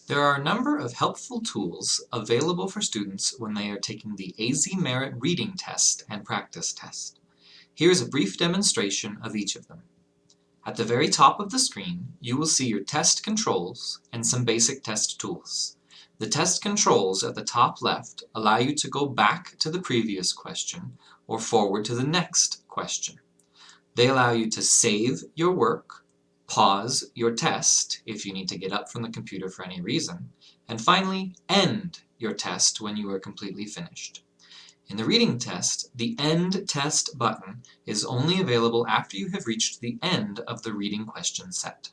There are a number of helpful tools available for students when they are taking the AZMerit reading test and practice test. Here is a brief demonstration of each of them. At the very top of the screen, you will see your test controls and some basic test tools. The test controls at the top left allow you to go back to the previous question or forward to the next question. They allow you to save your work, pause your test if you need to get up from the computer for any reason, and finally, end your test when you are completely finished. In the reading test, the End Test button is only available after you have reached the end of the reading question set.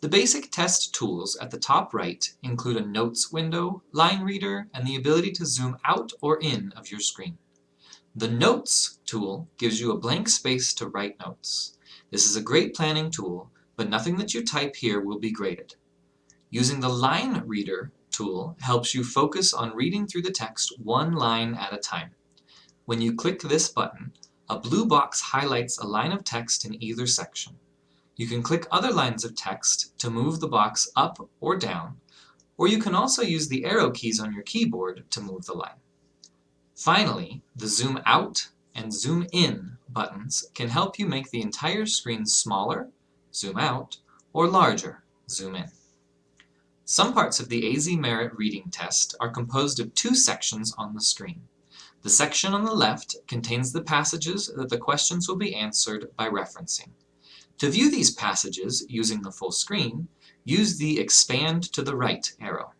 The basic test tools at the top right include a notes window, line reader, and the ability to zoom out or in of your screen. The Notes tool gives you a blank space to write notes. This is a great planning tool, but nothing that you type here will be graded. Using the Line Reader tool helps you focus on reading through the text one line at a time. When you click this button, a blue box highlights a line of text in either section. You can click other lines of text to move the box up or down, or you can also use the arrow keys on your keyboard to move the line. Finally, the Zoom Out and Zoom In buttons can help you make the entire screen smaller, zoom out, or larger, zoom in. Some parts of the AZMerit reading test are composed of two sections on the screen. The section on the left contains the passages that the questions will be answered by referencing. To view these passages using the full screen, use the Expand to the Right arrow.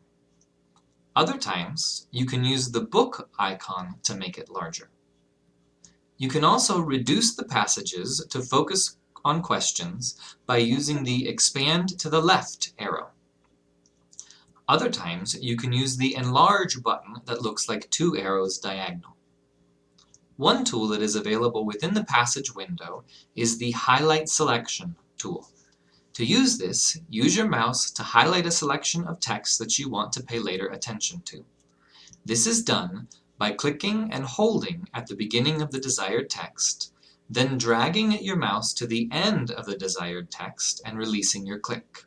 Other times, you can use the book icon to make it larger. You can also reduce the passages to focus on questions by using the Expand to the Left arrow. Other times, you can use the Enlarge button that looks like two arrows diagonal. One tool that is available within the passage window is the Highlight Selection tool. To use this, use your mouse to highlight a selection of text that you want to pay later attention to. This is done by clicking and holding at the beginning of the desired text, then dragging your mouse to the end of the desired text and releasing your click.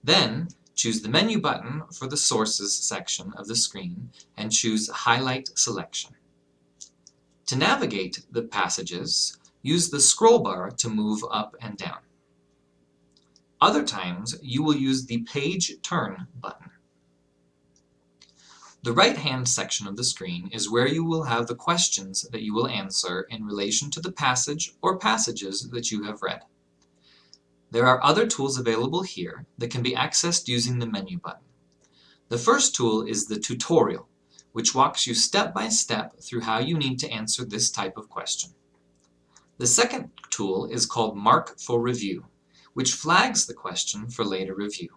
Then, choose the menu button for the Sources section of the screen and choose Highlight Selection. To navigate the passages, use the scroll bar to move up and down. Other times, you will use the Page Turn button. The right-hand section of the screen is where you will have the questions that you will answer in relation to the passage or passages that you have read. There are other tools available here that can be accessed using the menu button. The first tool is the Tutorial, which walks you step by step through how you need to answer this type of question. The second tool is called Mark for Review, which flags the question for later review.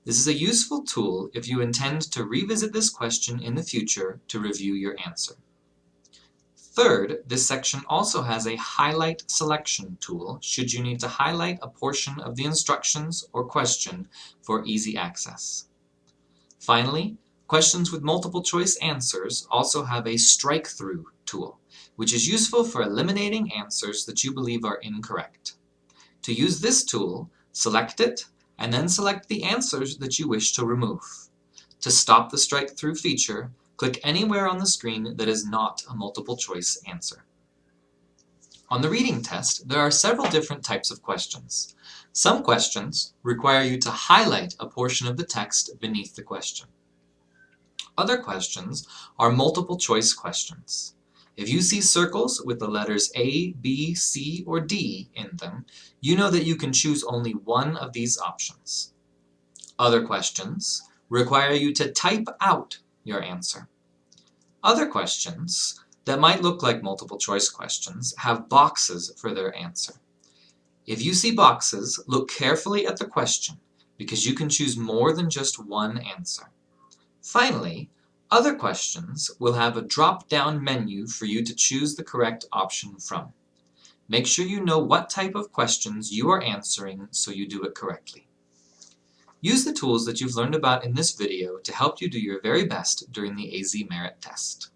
This is a useful tool if you intend to revisit this question in the future to review your answer. Third, this section also has a Highlight Selection tool should you need to highlight a portion of the instructions or question for easy access. Finally, questions with multiple choice answers also have a Strike Through tool, which is useful for eliminating answers that you believe are incorrect. To use this tool, select it, and then select the answers that you wish to remove. To stop the Strike Through feature, click anywhere on the screen that is not a multiple choice answer. On the reading test, there are several different types of questions. Some questions require you to highlight a portion of the text beneath the question. Other questions are multiple choice questions. If you see circles with the letters A, B, C, or D in them, you know that you can choose only one of these options. Other questions require you to type out your answer. Other questions that might look like multiple choice questions have boxes for their answer. If you see boxes, look carefully at the question because you can choose more than just one answer. Finally, other questions will have a drop-down menu for you to choose the correct option from. Make sure you know what type of questions you are answering so you do it correctly. Use the tools that you've learned about in this video to help you do your very best during the AZMerit test.